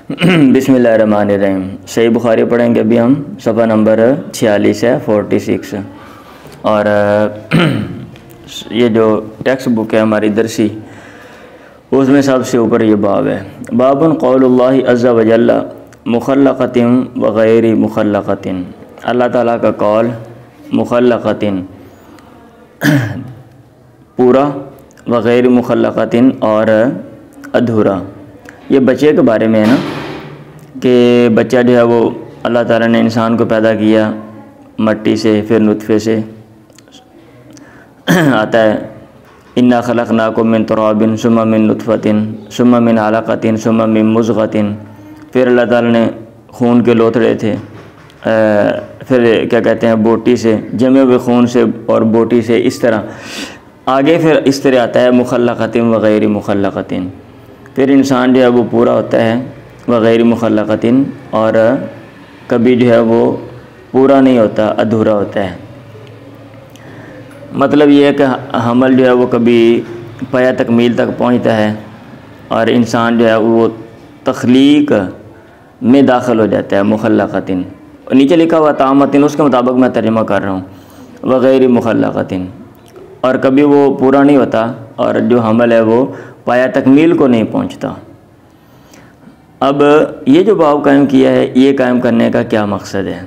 بسم اللہ الرحمن الرحیم۔ صحیح بخاری پڑھیں گے ابھی ہم، صفحہ نمبر 46 ہے 46، اور یہ جو ٹیکسٹ بک ہے ہماری درسی اس میں سب سے اوپر یہ باب ہے، باب قول اللہ عز وجل مخلقۃ وغیر مخلقۃ، اللہ تعالیٰ کا قول مخلقۃ پورا، وغیر مخلقۃ اور ادھورا۔ یہ بچے کے بارے میں ہے نا، کہ بچہ جو ہے وہ اللہ تعالیٰ نے انسان کو پیدا کیا مٹی سے، پھر نطفے سے آتا ہے، انا خلقناکم من تراب ثم من نطفۃ ثم من علقۃ ثم من مضغۃ، پھر اللہ تعالیٰ نے خون کے لوتھڑے تھے، پھر کیا کہتے ہیں بوٹی سے، جمے ہوئے خون سے اور بوٹی سے، اس طرح آگے پھر اس طرح آتا ہے مخلقۃ وغیر مخلقۃ، پھر انسان جو ہے وہ پورا ہوتا ہے وغیر مخلقۃ، اور کبھی جو ہے وہ پورا نہیں ہوتا، ادھورا ہوتا ہے۔ مطلب یہ ہے کہ حمل جو ہے وہ کبھی پایا تکمیل تک پہنچتا ہے، اور انسان جو ہے وہ تخلیق میں داخل ہو جاتا ہے مخلقۃ، نیچے لکھا ہوا تامۃ، اس کے مطابق میں ترجمہ کر رہا ہوں، وغیر مخلقۃ، اور کبھی وہ پورا نہیں ہوتا، اور جو حمل ہے وہ پایا تکمیل کو نہیں پہنچتا۔ اب یہ جو باب قائم کیا ہے، یہ قائم کرنے کا کیا مقصد ہے؟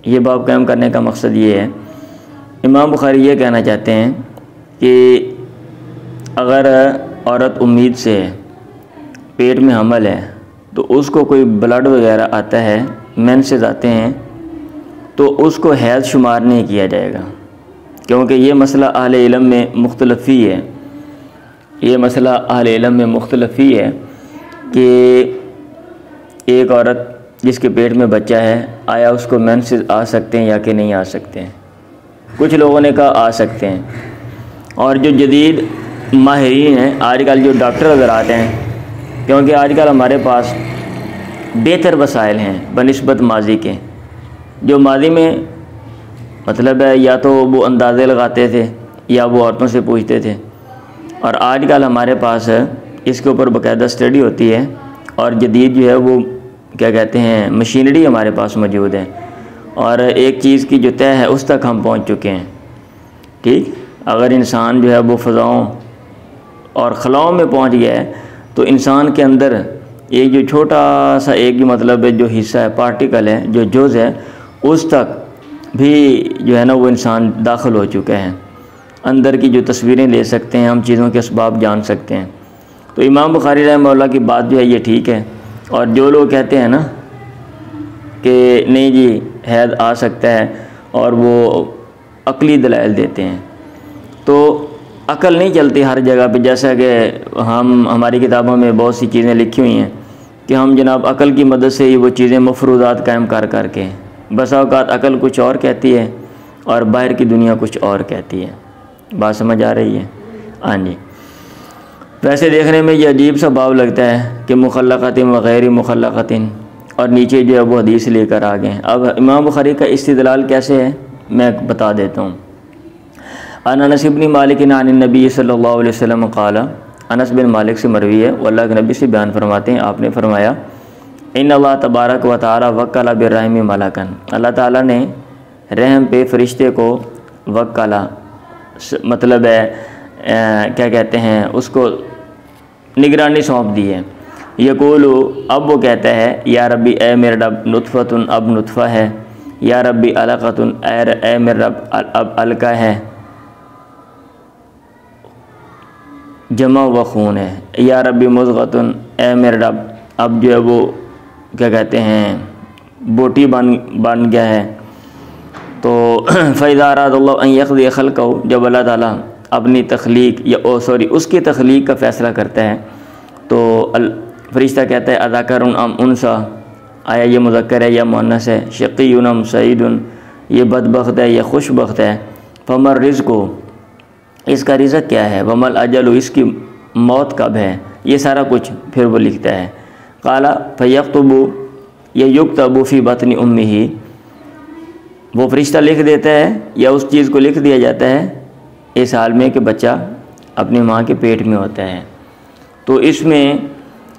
یہ باب قائم کرنے کا مقصد یہ ہے، امام بخاری یہ کہنا چاہتے ہیں کہ اگر عورت امید سے پیٹ میں حمل ہے تو اس کو کوئی بلڈ وغیرہ آتا ہے، مینسز آتے ہیں، تو اس کو حیض شمار نہیں کیا جائے گا، کیونکہ یہ مسئلہ اہل علم میں مختلف ہی ہے، یہ مسئلہ اہل علم میں مختلف ہی ہے کہ ایک عورت جس کے پیٹ میں بچہ ہے، آیا اس کو مینسز آ سکتے ہیں یا کہ نہیں آ سکتے ہیں؟ کچھ لوگوں نے کہا آ سکتے ہیں، اور جو جدید ماہرین ہیں، آج کل جو ڈاکٹر اگر آتے ہیں، کیونکہ آج کل ہمارے پاس بہتر وسائل ہیں بنسبت ماضی کے، جو ماضی میں مطلب ہے یا تو وہ اندازے لگاتے تھے یا وہ عورتوں سے پوچھتے تھے، اور آج کل ہمارے پاس اس کے اوپر باقاعدہ اسٹڈی ہوتی ہے، اور جدید جو ہے وہ کیا کہتے ہیں مشینری ہمارے پاس موجود ہے، اور ایک چیز کی جو طے ہے اس تک ہم پہنچ چکے ہیں۔ ٹھیک، اگر انسان جو ہے وہ فضاؤں اور خلاؤں میں پہنچ گیا ہے تو انسان کے اندر ایک جو چھوٹا سا ایک جو مطلب جو حصہ ہے، پارٹیکل ہے، جو جز ہے، اس تک بھی جو ہے نا وہ انسان داخل ہو چکا ہے، اندر کی جو تصویریں لے سکتے ہیں، ہم چیزوں کے اسباب جان سکتے ہیں۔ تو امام بخاری رحمہ اللہ کی بات جو ہے یہ ٹھیک ہے، اور جو لوگ کہتے ہیں نا کہ نہیں جی حیض آ سکتا ہے اور وہ عقلی دلائل دیتے ہیں، تو عقل نہیں چلتی ہر جگہ پہ، جیسا کہ ہماری کتابوں میں بہت سی چیزیں لکھی ہوئی ہیں کہ ہم جناب عقل کی مدد سے ہی وہ چیزیں مفروضات قائم کر کے، بسا اوقات عقل کچھ اور کہتی ہے اور باہر کی دنیا کچھ اور کہتی ہے۔ بات سمجھ آ رہی ہے؟ ہاں جی۔ ویسے دیکھنے میں یہ عجیب سا باب لگتا ہے کہ مخلقۃ وغیر مخلقۃ، اور نیچے جو ہے وہ حدیث لے کر آ گئے۔ اب امام بخاری کا استدلال کیسے ہے میں بتا دیتا ہوں۔ عن انس بن مالک عن النبی صلی اللہ علیہ وسلم قال، انس بن مالک سے مروی ہے، وہ اللہ کے نبی سے بیان فرماتے ہیں، آپ نے فرمایا ان اللہ تبارک و تعالی وکل بالرحم ملکا، اللہ تعالیٰ نے رحم پہ فرشتے کو وکلا، مطلب ہے کیا کہتے ہیں اس کو نگرانی سونپ دی ہے۔ یقول، اب وہ کہتا ہے یا ربی اے میرے رب نطفۃ، اب نطفہ ہے، یا ربی علقۃ، اے میرے رب اب علقہ ہے، جمع و خون ہے، یا ربی مضغۃ، اے میرے رب اب جو ہے وہ کیا کہتے ہیں بوٹی بن گیا ہے۔ تو فَإِذَا أَرَادَ اللَّهُ أَن يَقْضِيَ خَلْقَهُ، جب اللہ تعالیٰ اپنی تخلیق یا اس کی تخلیق کا فیصلہ کرتا ہے تو فرشتہ کہتا ہے اذکر ام انثی، آیا یہ مذکر ہے یا مؤنث ہے، شقی ام سعید، یہ بدبخت ہے یا خوش بخت ہے، فما الرزق، اس کا رزق کیا ہے، وما الاجل، اس کی موت کب ہے، یہ سارا کچھ پھر وہ لکھتا ہے۔ قال فیکتب یا یکتب فی بطن امہ، وہ فرشتہ لکھ دیتا ہے یا اس چیز کو لکھ دیا جاتا ہے اس حال میں کہ بچہ اپنی ماں کے پیٹ میں ہوتا ہے۔ تو اس میں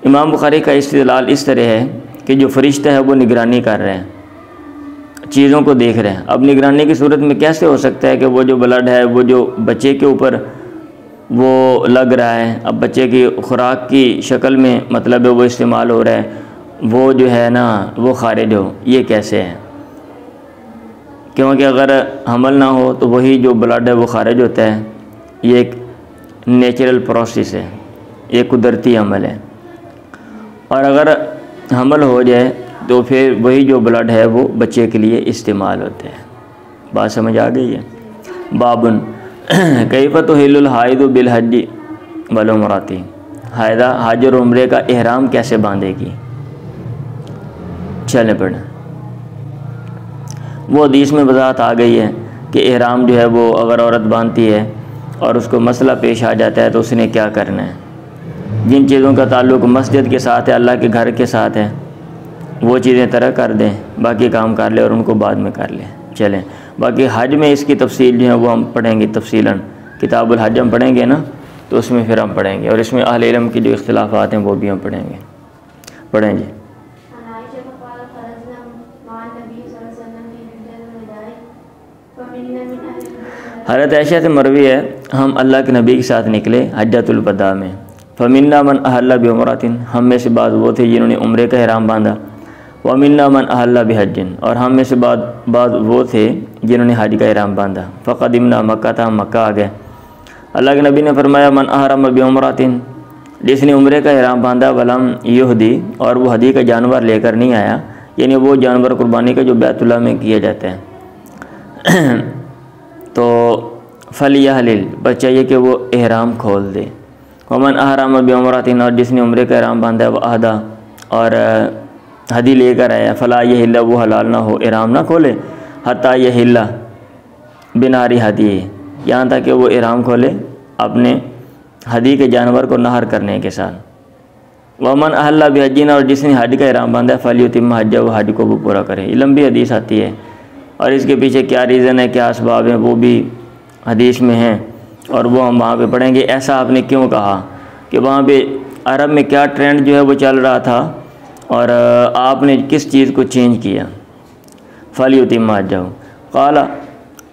امام بخاری کا استدلال اس طرح ہے کہ جو فرشتہ ہے وہ نگرانی کر رہے ہیں، چیزوں کو دیکھ رہے ہیں۔ اب نگرانی کی صورت میں کیسے ہو سکتا ہے کہ وہ جو بلڈ ہے وہ جو بچے کے اوپر وہ لگ رہا ہے، اب بچے کی خوراک کی شکل میں مطلب ہے وہ استعمال ہو رہا ہے، وہ جو ہے نا وہ خارج ہو، یہ کیسے ہے؟ کیونکہ اگر حمل نہ ہو تو وہی جو بلڈ ہے وہ خارج ہوتا ہے، یہ ایک نیچرل پروسیس ہے، یہ قدرتی عمل ہے، اور اگر حمل ہو جائے تو پھر وہی جو بلڈ ہے وہ بچے کے لیے استعمال ہوتا ہے۔ بات سمجھ آ گئی ہے؟ بابن کیف تحل الحائض بالحج والعمرۃ، حائضہ حج اور عمرے کا احرام کیسے باندھے گی؟ چلیں پڑھیں۔ وہ حدیث میں وضاحت آ گئی ہے کہ احرام جو ہے وہ اگر عورت باندھتی ہے اور اس کو مسئلہ پیش آ جاتا ہے تو اس نے کیا کرنا ہے۔ جن چیزوں کا تعلق مسجد کے ساتھ ہے، اللہ کے گھر کے ساتھ ہے، وہ چیزیں ترک کر دیں، باقی کام کر لیں اور ان کو بعد میں کر لیں۔ چلیں باقی حج میں اس کی تفصیل جو ہے وہ ہم پڑھیں گے تفصیلاً، کتاب الحج ہم پڑھیں گے نا تو اس میں پھر ہم پڑھیں گے، اور اس میں اہل علم کی جو اختلافات ہیں وہ بھی ہم پڑھیں گے۔ پڑھیں جی۔ حضرت عائشہ سے مروی ہے ہم اللہ کے نبی کے ساتھ نکلے حجۃ الوداع میں، فمنا من احل بعمرۃ، ہم میں سے بعض وہ تھے جنہوں نے عمرے کا احرام باندھا، ومنا من احل بحج، اور ہم میں سے بعض وہ تھے جنہوں نے حج کا احرام باندھا، فقدمنا مکہ، تھا ہم مکہ آ گئے۔ اللہ کے نبی نے فرمایا من احرم بعمرۃ، جس نے عمرے کا احرام باندھا، ولم یہدی، اور وہ ہدی کا جانور لے کر نہیں آیا، یعنی وہ جانور قربانی کا جو بیت اللہ میں کیا جاتا ہے، تو فلیحلل، بس چاہیے کہ وہ احرام کھول دے۔ ومن احرم بعمرۃ، اور جس نے عمرے کا احرام باندھا وہ اہدا، اور ہدی لے کر آیا، فلا یحل، وہ حلال نہ ہو، احرام نہ کھولے، حتی یحل بناری ہدی، یہاں تک کہ وہ احرام کھولے اپنے ہدی کے جانور کو نہر کرنے کے ساتھ۔ ومن احل بحج، اور جس نے حج کا احرام باندھا، فلیتم حج، وہ حج کو وہ پورا کرے۔ یہ لمبی حدیث آتی ہے اور اس کے پیچھے کیا ریزن ہے، کیا اسباب ہیں، وہ بھی حدیث میں ہیں، اور وہ ہم وہاں پہ پڑھیں گے۔ ایسا آپ نے کیوں کہا، کہ وہاں پہ عرب میں کیا ٹرینڈ جو ہے وہ چل رہا تھا اور آپ نے کس چیز کو چینج کیا۔ فلیتم حج، قال،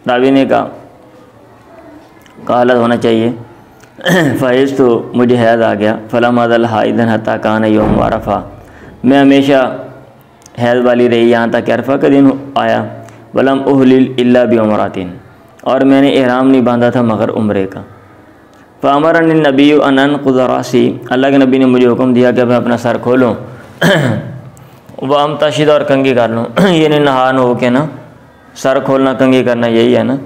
راوی نے کہا قالت ہونا چاہیے، فحیض، تو مجھے حیض آ گیا، فلم ازل حائضا حتی کان یوم عرفہ، میں ہمیشہ حیض والی رہی یہاں تک کہ عرفہ کا دن آیا، ولم احلل الا بعمرۃ، اور میں نے احرام نہیں باندھا تھا مگر عمرے کا۔ فامرنی النبی ان انقض راسی، اللہ کے نبی نے مجھے حکم دیا کہ میں اپنا سر کھولوں، وامتشط، اور کنگھی کر لوں، یعنی نہان ہو کے نا سر کھولنا کنگھی کرنا یہی ہے نا۔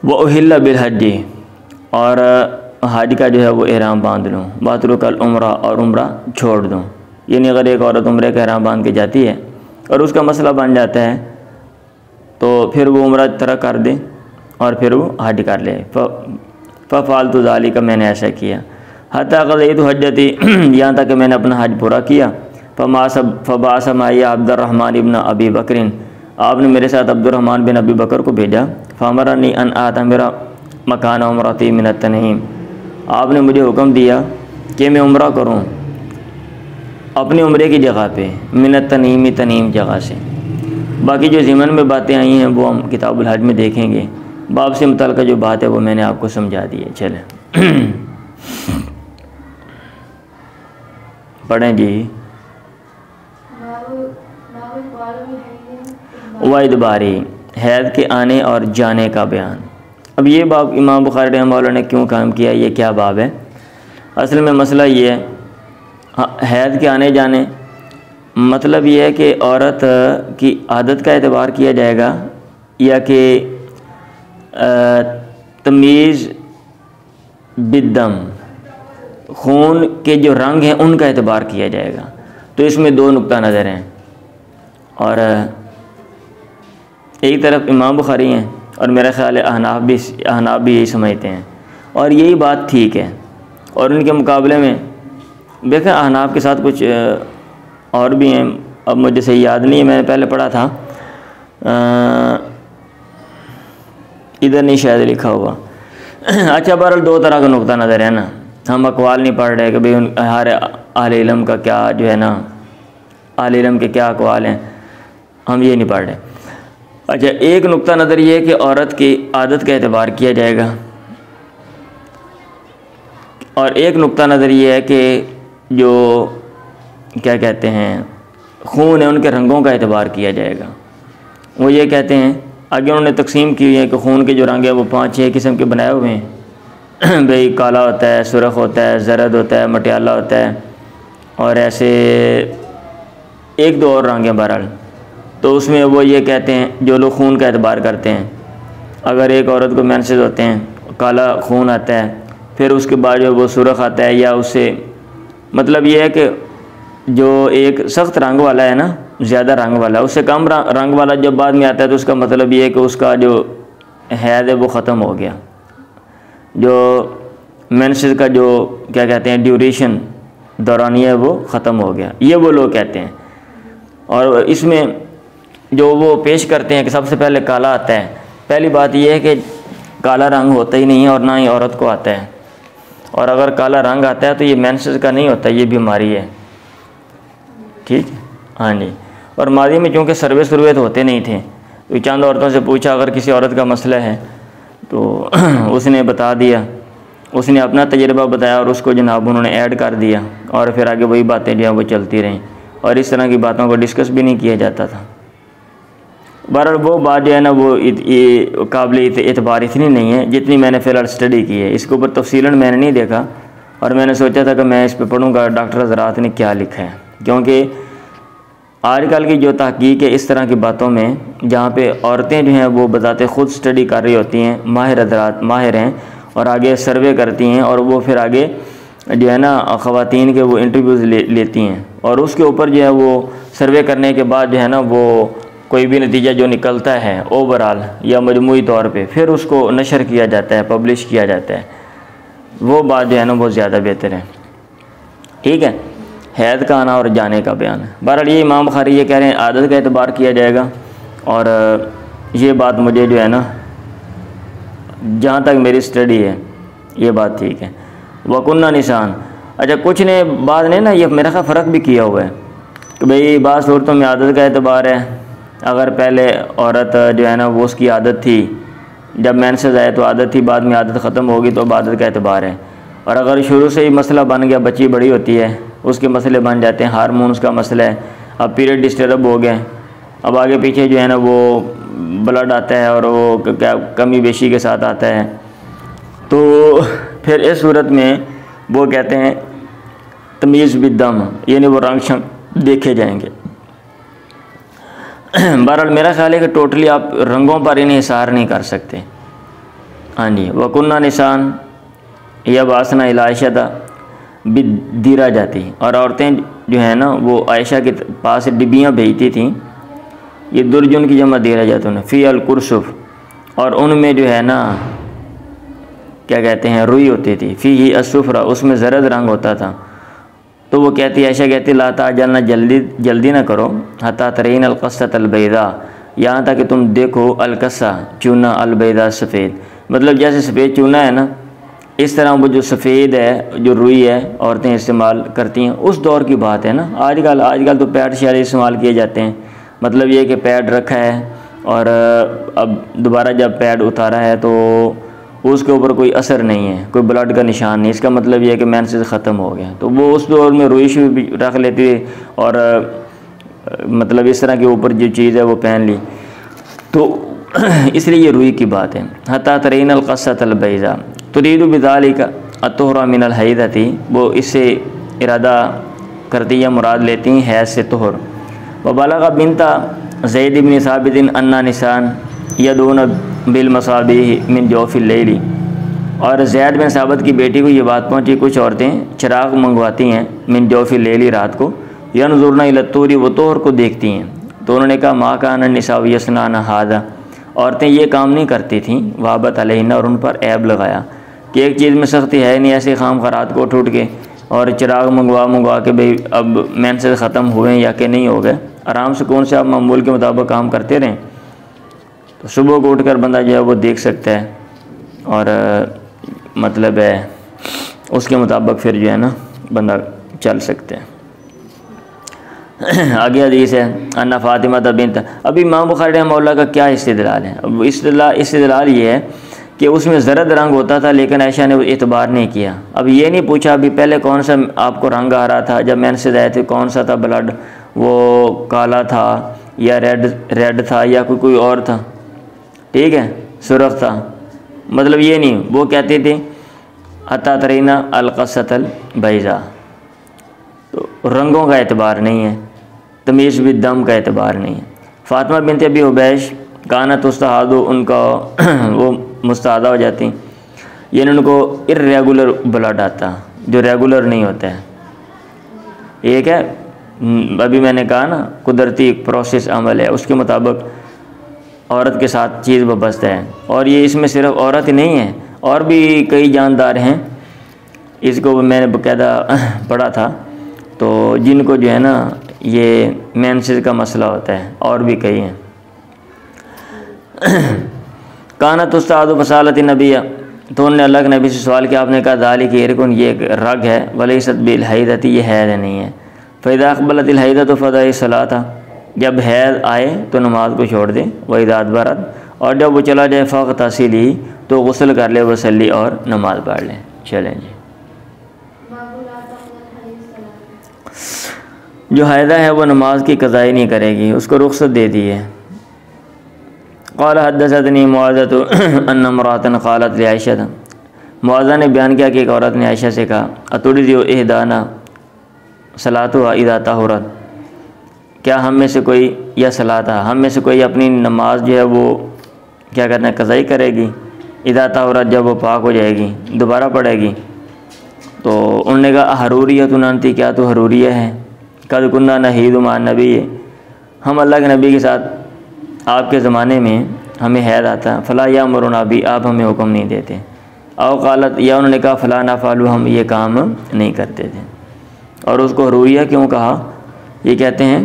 واحل بالحج، اور حج کا جو ہے وہ احرام باندھ لوں، واترک العمرہ، اور عمرہ چھوڑ دوں، یعنی اگر ایک عورت عمرے کا احرام باندھ کے جاتی ہے اور اس کا مسئلہ بن جاتا ہے تو پھر وہ عمرہ ترک کر دے اور پھر وہ حج کر لے۔ ففعلت ذلک، میں نے ایسا کیا، حتی قضیت حجتی، یہاں تک کہ میں نے اپنا حج پورا کیا۔ فبعث معی عبد الرحمن ابن ابی بکر، آپ نے میرے ساتھ عبد الرحمن بن ابی بکر کو بھیجا۔ فامرنی ان اعتمر مکان عمرتی من التنعیم، آپ نے مجھے حکم دیا کہ میں عمرہ کروں اپنے عمرے کی جگہ پہ، من التنعیم، تنعیم جگہ سے۔ باقی جو ضمن میں باتیں آئی ہیں وہ ہم کتاب الحج میں دیکھیں گے، باب سے متعلقہ جو بات ہے وہ میں نے آپ کو سمجھا دی ہے۔ چلیں پڑھیں جی۔ وادباری، حیض کے آنے اور جانے کا بیان۔ اب یہ باب امام بخاری رحمہ اللہ نے کیوں قائم کیا، یہ کیا باب ہے؟ اصل میں مسئلہ یہ ہے، حیض کے آنے جانے، مطلب یہ ہے کہ عورت کی عادت کا اعتبار کیا جائے گا یا کہ تمیز بالدم، خون کے جو رنگ ہیں ان کا اعتبار کیا جائے گا۔ تو اس میں دو نقطہ نظر ہیں، اور ایک طرف امام بخاری ہیں اور میرا خیال ہے احناف بھی یہی سمجھتے ہیں، اور یہی بات ٹھیک ہے۔ اور ان کے مقابلے میں دیکھیں احناف کے ساتھ کچھ اور بھی ہیں، اب مجھے صحیح یاد نہیں ہے، میں نے پہلے پڑھا تھا، ادھر نہیں شاید لکھا ہوا۔ اچھا بہرحال دو طرح کا نقطہ نظر ہے نا، ہم اقوال نہیں پڑھ رہے کہ بھئی ہر اہل علم کا کیا جو ہے نا، اہل علم کے کیا اقوال ہیں، ہم یہ نہیں پڑھ رہے۔ اچھا، ایک نقطہ نظر یہ ہے کہ عورت کی عادت کا اعتبار کیا جائے گا، اور ایک نقطہ نظر یہ ہے کہ جو کیا کہتے ہیں خون ہے ان کے رنگوں کا اعتبار کیا جائے گا۔ وہ یہ کہتے ہیں، آگے انہوں نے تقسیم کی ہے کہ خون کے جو رنگ ہے وہ 5-6 قسم کے بنائے ہوئے ہیں بھئی کالا ہوتا ہے، سرخ ہوتا ہے، زرد ہوتا ہے، مٹیالہ ہوتا ہے، اور ایسے ایک دو اور رنگ ہیں بہرحال۔ تو اس میں وہ یہ کہتے ہیں جو لوگ خون کا اعتبار کرتے ہیں، اگر ایک عورت کو مینسز ہوتے ہیں، کالا خون آتا ہے، پھر اس کے بعد جو وہ سرخ آتا ہے، یا اس سے مطلب یہ ہے کہ جو ایک سخت رنگ والا ہے نا، زیادہ رنگ والا، اس سے کم رنگ والا جب بعد میں آتا ہے تو اس کا مطلب یہ ہے کہ اس کا جو حیض ہے وہ ختم ہو گیا، جو مینسز کا جو کیا کہتے ہیں ڈیوریشن، دورانیہ ہے وہ ختم ہو گیا، یہ وہ لوگ کہتے ہیں۔ اور اس میں جو وہ پیش کرتے ہیں کہ سب سے پہلے کالا آتا ہے، پہلی بات یہ ہے کہ کالا رنگ ہوتا ہی نہیں ہے اور نہ ہی عورت کو آتا ہے، اور اگر کالا رنگ آتا ہے تو یہ مینسز کا نہیں ہوتا، یہ بیماری ہے، ٹھیک ہے، ہاں جی۔ اور ماضی میں چونکہ سروے تو ہوتے نہیں تھے، تو چند عورتوں سے پوچھا اگر کسی عورت کا مسئلہ ہے تو اس نے بتا دیا، اس نے اپنا تجربہ بتایا اور اس کو جناب انہوں نے ایڈ کر دیا، اور پھر آگے وہی باتیں جو ہیں وہ چلتی رہیں، اور اس طرح کی باتوں کو ڈسکس بھی نہیں کیا جاتا تھا۔ بہرحال وہ بات جو ہے نا وہ قابل اعتبار اتنی نہیں ہے جتنی میں نے فی الحال اسٹڈی کی ہے، اس کے اوپر تفصیلاً میں نے نہیں دیکھا، اور میں نے سوچا تھا کہ میں اس پہ پڑھوں گا ڈاکٹر حضرات نے کیا لکھا ہے، کیونکہ آج کل کی جو تحقیق ہے اس طرح کی باتوں میں، جہاں پہ عورتیں جو ہیں وہ بذات خود اسٹڈی کر رہی ہوتی ہیں، ماہر حضرات ماہر ہیں، اور آگے سروے کرتی ہیں، اور وہ پھر آگے جو ہے نا خواتین کے وہ انٹرویوز لیتی ہیں، اور اس کے اوپر جو ہے وہ سروے کرنے کے بعد جو ہے نا وہ کوئی بھی نتیجہ جو نکلتا ہے اوورال یا مجموعی طور پہ، پھر اس کو نشر کیا جاتا ہے، پبلش کیا جاتا ہے، وہ بات جو ہے نا بہت زیادہ بہتر ہے، ٹھیک ہے۔ حید کا آنا اور جانے کا بیان ہے۔ بہرحال یہ امام بخاری یہ کہہ رہے ہیں عادت کا اعتبار کیا جائے گا، اور یہ بات مجھے جو ہے نا جہاں تک میری اسٹڈی ہے یہ بات ٹھیک ہے۔ وکنہ نسان، اچھا کچھ نے بعد نے نا یہ میرا خیال فرق بھی کیا ہوا ہے کہ بھئی بعض صورتوں میں عادت کا اعتبار ہے، اگر پہلے عورت جو ہے نا وہ اس کی عادت تھی، جب مینسز آئے تو عادت تھی، بعد میں عادت ختم ہوگی تو اب عادت کا اعتبار ہے، اور اگر شروع سے ہی مسئلہ بن گیا، بچی بڑی ہوتی ہے، اس کے مسئلے بن جاتے ہیں، ہارمونز کا مسئلہ ہے، اب پیریڈ ڈسٹرب ہو گئے، اب آگے پیچھے جو ہے نا وہ بلڈ آتا ہے اور وہ کمی بیشی کے ساتھ آتا ہے، تو پھر اس صورت میں وہ کہتے ہیں تمیز بالدم، یعنی وہ رنگ شنگ دیکھے جائیں گے۔ بہرحال میرا خیال ہے کہ ٹوٹلی آپ رنگوں پر انہیں حصار نہیں کر سکتے، ہاں جی۔ وکنہ نسان یا باسنا عائشہ تھا بدیرہ جاتی، اور عورتیں جو ہیں نا وہ عائشہ کے پاس ڈبیاں بھیجتی تھیں، یہ درجن کی جمع دیرہ جاتوں نے فی القرصف، اور ان میں جو ہے نا کیا کہتے ہیں روئی ہوتی تھی، فی ہی الصفرہ، اس میں زرد رنگ ہوتا تھا، تو وہ کہتی عائشہ کہتی لا تعجلنا، جلدی نہ کرو، حتی ترین القصۃ البیضاء، یہاں تک کہ تم دیکھو القصہ چونا، البیضاء سفید، مطلب جیسے سفید چونا ہے نا اس طرح وہ جو سفید ہے جو روئی ہے عورتیں استعمال کرتی ہیں، اس دور کی بات ہے نا۔ آج کل تو پیڈ شیل استعمال کیے جاتے ہیں، مطلب یہ کہ پیڈ رکھا ہے اور اب دوبارہ جب پیڈ اتارا ہے تو اس کے اوپر کوئی اثر نہیں ہے، کوئی بلڈ کا نشان نہیں، اس کا مطلب یہ ہے کہ مینسز ختم ہو گیا، تو وہ اس دور میں روئی شوئی بھی رکھ لیتی ہے، اور مطلب اس طرح کے اوپر جو چیز ہے وہ پہن لی، تو اس لیے یہ روئی کی بات ہے۔ حتی ترین القصۃ البیضاء ترید بذالک الطہر من الحیضۃ، وہ اس سے ارادہ کرتی یا مراد لیتی ہیں حیض سے طہر۔ وبلغ بنت زید بن ثابت ان نساء یدعون بالمصابیح من جوف اللیل، اور زید بن ثابت کی بیٹی کو یہ بات پہنچی کچھ عورتیں چراغ منگواتی ہیں من جوف اللیل، رات کو، ینظرن الی الطور، وہ طہر کو دیکھتی ہیں، تو انہوں نے کہا ما کان النساء یصنعن ھذا، عورتیں یہ کام نہیں کرتی تھیں، وابت علیہن، اور ان پر عیب لگایا کہ ایک چیز میں سختی ہے نہیں، ایسے خام خرات کو اٹھ کے اور چراغ منگوا کے بھئی اب مینسز ختم ہوئے یا کہ نہیں ہو گئے، آرام سے کون سے آپ معمول کے مطابق کام کرتے رہیں، تو صبح کو اٹھ کر بندہ جو ہے وہ دیکھ سکتا ہے، اور مطلب ہے اس کے مطابق پھر جو ہے نا بندہ چل سکتے ہیں۔ آگے حدیث ہے انا فاطمہ بنت، ابھی امام بخاری رحمہ اللہ کا کیا استدلال ہے؟ اب استدلال یہ ہے کہ اس میں زرد رنگ ہوتا تھا لیکن عائشہ نے اعتبار نہیں کیا۔ اب یہ نہیں پوچھا ابھی پہلے کون سا آپ کو رنگ آ رہا تھا جب مینسز آئے تھے، کون سا تھا بلڈ، وہ کالا تھا یا ریڈ تھا یا کوئی اور تھا، ٹھیک ہے، سرخ تھا، مطلب یہ نہیں، وہ کہتی تھی حتی ترینا القصۃ البیضاء، تو رنگوں کا اعتبار نہیں ہے، تمیز بالدم کا اعتبار نہیں ہے۔ فاطمہ بنت ابی حبیش کانت استحاض، ان کا وہ مستحاضہ ہو جاتی، یعنی ان کو ارریگولر بلڈ آتا جو ریگولر نہیں ہوتا ہے۔ ایک ہے ابھی میں نے کہا نا قدرتی پروسیس عمل ہے، اس کے مطابق عورت کے ساتھ چیز وابستہ ہے، اور یہ اس میں صرف عورت ہی نہیں ہے، اور بھی کئی جاندار ہیں، اس کو میں نے باقاعدہ پڑھا تھا، تو جن کو جو ہے نا یہ مینسز کا مسئلہ ہوتا ہے، اور بھی کئی ہیں۔ کانت استاد فصالت نبی، تو انہوں نے اللہ کے نبی سے سوال کیا، آپ نے کہا ذالک ارکن، یہ ایک رگ ہے، ولیست بالحیضۃ، یہ حیض نہیں ہے، فاذا اقبلت الحیضۃ فدع الصلاۃ، جب حیض آئے تو نماز کو چھوڑ دے، واذا ادبرت، اور جب وہ چلا جائے فاغتسلی، تو غسل کر لے، وصلی، اور نماز پڑھ لیں۔ چلیں جی، جو حائضہ ہے وہ نماز کی قضائی نہیں کرے گی، اس کو رخصت دے دی ہے۔ قال حدثتنی معاذۃ ان امرأۃ قالت لعائشہ، معاذہ نے بیان کیا کہ ایک عورت نے عائشہ سے کہا اتجزئ احدانا صلاتها اذا طہرت، کیا ہم میں سے کوئی، یا صلاتها، ہم میں سے کوئی اپنی نماز جو ہے وہ کیا کرنا ہے، قضائی کرے گی، اذا طہرت، جب وہ پاک ہو جائے گی، دوبارہ پڑھے گی۔ تو انہوں نے کہا حروریۃ انت، کیا تو حروریہ ہے، قد کنا نحیض مع النبی، ہم اللہ کے نبی کے ساتھ آپ کے زمانے میں ہمیں حیض آتا، فلا یامرنا بھی، آپ ہمیں حکم نہیں دیتے، او قالت، یا انہوں نے کہا فلا نفعل، ہم یہ کام نہیں کرتے تھے۔ اور اس کو حروریہ کیوں کہا، یہ کہتے ہیں،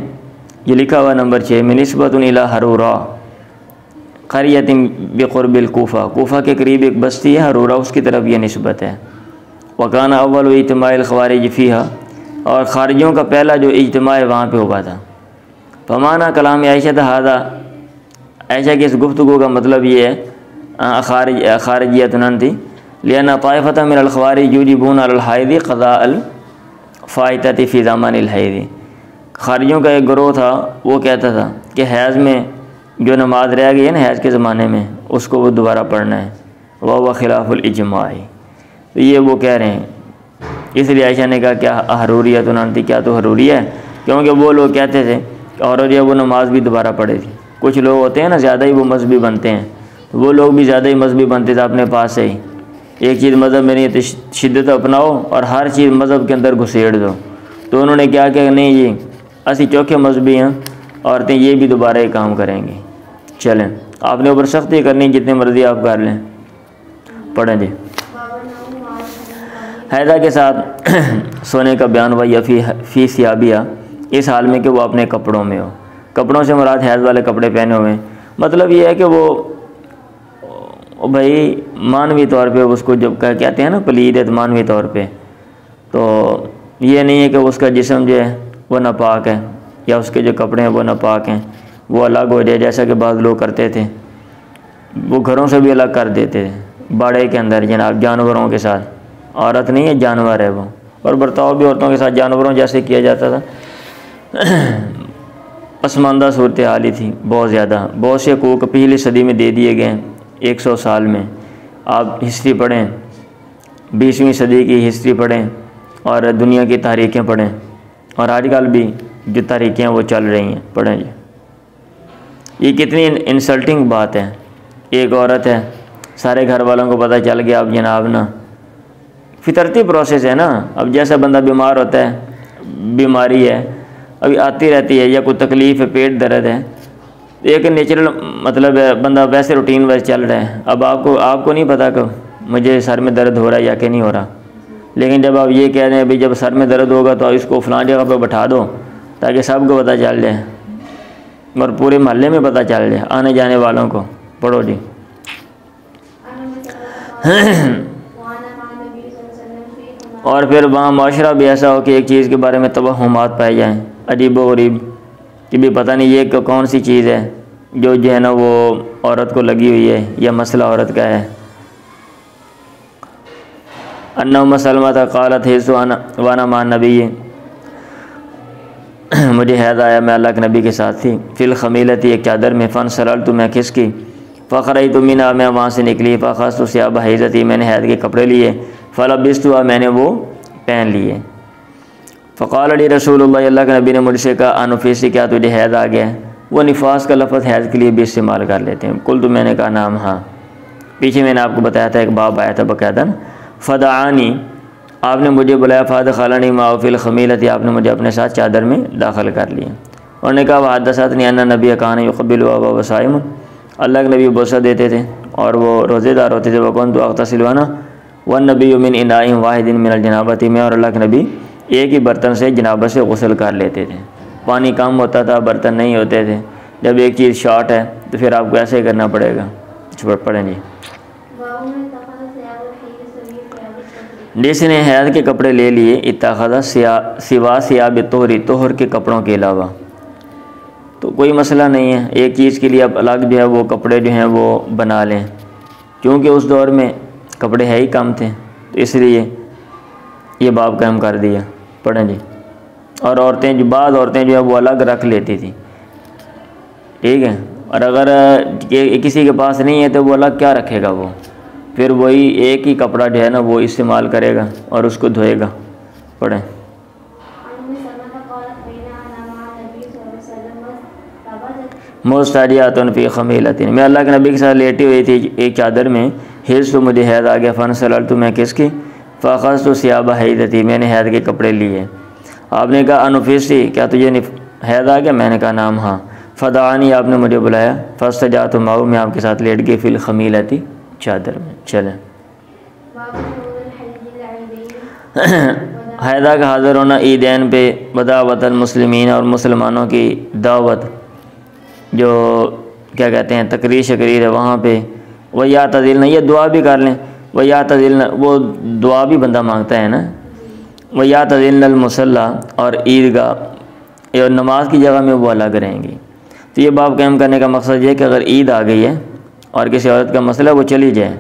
یہ لکھا ہوا نمبر 6 میں، نسبۃ الی حرورہ قریۃ بقرب الکوفہ، کوفہ کے قریب ایک بستی ہے حرورہ، اس کی طرف یہ نسبت ہے۔ وکان اول اجتماع الخوارج فیہا، اور خارجیوں کا پہلا جو اجتماع وہاں پہ ہوا تھا۔ فمانا کلام عائشہ ھذا، عائشہ کی اس گفتگو کا مطلب یہ ہے خارجیۃ انت، لأن طائفۃ من الخوارج یوجبون علی الحائض قضاء الفائتۃ فی زمان الحیض، خارجیوں کا ایک گروہ تھا، وہ کہتا تھا کہ حیض میں جو نماز رہ گئی ہے نا حیض کے زمانے میں، اس کو وہ دوبارہ پڑھنا ہے، وہو خلاف الاجماع، تو یہ وہ کہہ رہے ہیں، اس لیے عائشہ نے کہا کیا حروریۃ انت، کیا تو حروری ہے، کیونکہ وہ لوگ کہتے تھے کہ عورت جو ہے وہ نماز بھی دوبارہ پڑھے تھی۔ کچھ لوگ ہوتے ہیں نا زیادہ ہی وہ مذہبی بنتے ہیں، تو وہ لوگ بھی زیادہ ہی مذہبی بنتے تھے اپنے پاس سے ہی، ایک چیز مذہب میں نہیں تو شدت اپناؤ اور ہر چیز مذہب کے اندر گھسیڑ دو۔ تو انہوں نے کیا کہ نہیں جی اسی چوکھے مذہبی ہیں، عورتیں یہ بھی دوبارہ ہی کام کریں گی۔ چلیں، آپ نے اوپر سختی کرنی، جتنے مرضی آپ کر لیں، پڑھیں جی۔ حیضہ کے ساتھ سونے کا بیان ہوا، یا فی ثیابیہ، اس حال میں کہ وہ اپنے کپڑوں میں ہو، کپڑوں سے مراد حیض والے کپڑے پہنے ہوئے ہیں، مطلب یہ ہے کہ وہ بھائی مانوی طور پہ اس کو جب کہتے ہیں نا پلید ہے مانوی طور پہ، تو یہ نہیں ہے کہ اس کا جسم جو ہے وہ ناپاک ہے، یا اس کے جو کپڑے ہیں وہ ناپاک ہیں، وہ الگ ہو جائے، جیسا کہ بعض لوگ کرتے تھے، وہ گھروں سے بھی الگ کر دیتے تھے، باڑے کے اندر جناب، جانوروں کے ساتھ، عورت نہیں ہے جانور ہے وہ، اور برتاؤ بھی عورتوں کے ساتھ جانوروں جیسے کیا جاتا تھا۔ پسماندہ صورتحال ہی تھی بہت زیادہ، بہت سے حقوق پچھلی صدی میں دے دیے گئے، 100 سال میں، آپ ہسٹری پڑھیں، 20ویں صدی کی ہسٹری پڑھیں اور دنیا کی تاریخیں پڑھیں، اور آج کل بھی جو تاریخیں وہ چل رہی ہیں، پڑھیں جی۔ یہ کتنی انسلٹنگ بات ہے، ایک عورت ہے، سارے گھر والوں کو پتہ چل گیا، اب جناب نا فطرتی پروسیس ہے نا، اب جیسا بندہ بیمار ہوتا ہے، بیماری ہے ابھی آتی رہتی ہے، یا کوئی تکلیف ہے، پیٹ درد ہے، ایک نیچرل مطلب ہے بندہ ویسے روٹین وائز چل رہا ہے، اب آپ کو نہیں پتہ کہ مجھے سر میں درد ہو رہا ہے یا کہ نہیں ہو رہا، لیکن جب آپ یہ کہہ رہے ہیں ابھی جب سر میں درد ہوگا تو اس کو فلاں جگہ پہ بٹھا دو تاکہ سب کو پتہ چل جائے، اور پورے محلے میں پتہ چل جائے، آنے جانے والوں کو۔ پڑھو جی۔ اور پھر وہاں معاشرہ بھی ایسا ہو کہ ایک چیز کے بارے میں توہمات پائے جائیں عجیب و غریب کہ بھی پتہ نہیں یہ کون سی چیز ہے جو ہے نا وہ عورت کو لگی ہوئی ہے یا مسئلہ عورت کا ہے۔ ان ام سلمہ قالت حیض وانا مع النبی، مجھے حیض آیا میں اللہ کے نبی کے ساتھ تھی، فی الخمیلۃ ایک چادر میں، فانسللت میں کھسکی، فخرجت منها میں وہاں سے نکلی، فاخذت ثیاب حیضتی میں نے حیض کے کپڑے لیے، فلبستها میں نے وہ پہن لیے، فقال علی رسول اللہ کے نبی نے مجھ سے کہا انفیسی کیا تجھے حیض آ گیا ہے؟ وہ نفاس کا لفظ حیض کے لیے بھی استعمال کر لیتے ہیں۔ قلت میں نے کہا نام ہاں، پیچھے میں نے آپ کو بتایا تھا ایک باب آیا تھا باقاعدہ، فدعانی آپ نے مجھے بلایا، فادخلنی معه فی الخمیلۃ آپ نے مجھے اپنے ساتھ چادر میں داخل کر لیا، اور نے کہا وحدثتنی ان النبی کان یقبل وهو صائم، اللہ کے نبی بوسہ دیتے تھے اور وہ روزے دار ہوتے تھے، وکنت اغتسل وانا والنبی من اناء واحد من الجنابۃ میں اور اللہ کے نبی ایک ہی برتن سے جنابت سے غسل کر لیتے تھے، پانی کم ہوتا تھا برتن نہیں ہوتے تھے، جب ایک چیز شارٹ ہے تو پھر آپ کو ایسے ہی کرنا پڑے گا۔ پڑھیں جی، جس نے حیض کے کپڑے لے لیے اتخذ سوا ثیاب طہر، طہر کے کپڑوں کے علاوہ، تو کوئی مسئلہ نہیں ہے، ایک چیز کے لیے اب الگ جو ہے وہ کپڑے جو ہیں وہ بنا لیں، کیونکہ اس دور میں کپڑے ہے ہی کم تھے تو اس لیے یہ باب قائم کر دیا۔ پڑھیں جی، اور عورتیں جو بعض عورتیں جو ہے وہ الگ رکھ لیتی تھیں، ٹھیک ہے، اور اگر کسی کے پاس نہیں ہے تو وہ الگ کیا رکھے گا، وہ پھر وہی ایک ہی کپڑا جو ہے نا وہ استعمال کرے گا اور اس کو دھوئے گا۔ پڑھیں، مستاجیات فی خمیلۃ میں اللہ کے نبی کے ساتھ لیٹی ہوئی تھی ایک چادر میں، حیض تو مجھے حیض آ گیا، فانسللت میں کس کی، فاخذت ثیاب حیضتی میں نے حیض کے کپڑے لیے، آپ نے کہا انفیسی کیا تجھے حیض آ گیا، میں نے کہا نام ہاں، فدعانی آپ نے مجھے بلایا، فاستجعت معه میں آپ کے ساتھ لیٹ گئی، فی الخمیلۃ چادر میں۔ چلیں، حیضہ کا حاضر ہونا عیدین پہ، ودعوت المسلمین اور مسلمانوں کی دعوت جو کیا کہتے ہیں تقریر شکریر ہے وہاں پہ، وہ یا تزلنا یہ دعا بھی کر لیں، وہ یا تزلنا وہ دعا بھی بندہ مانگتا ہے نا، وہ یا تزلنا المصلی اور عیدگاہ اور نماز کی جگہ میں وہ الگ رہیں گی۔ تو یہ باب قائم کرنے کا مقصد یہ ہے کہ اگر عید آ گئی ہے اور کسی عورت کا مسئلہ وہ چلی جائے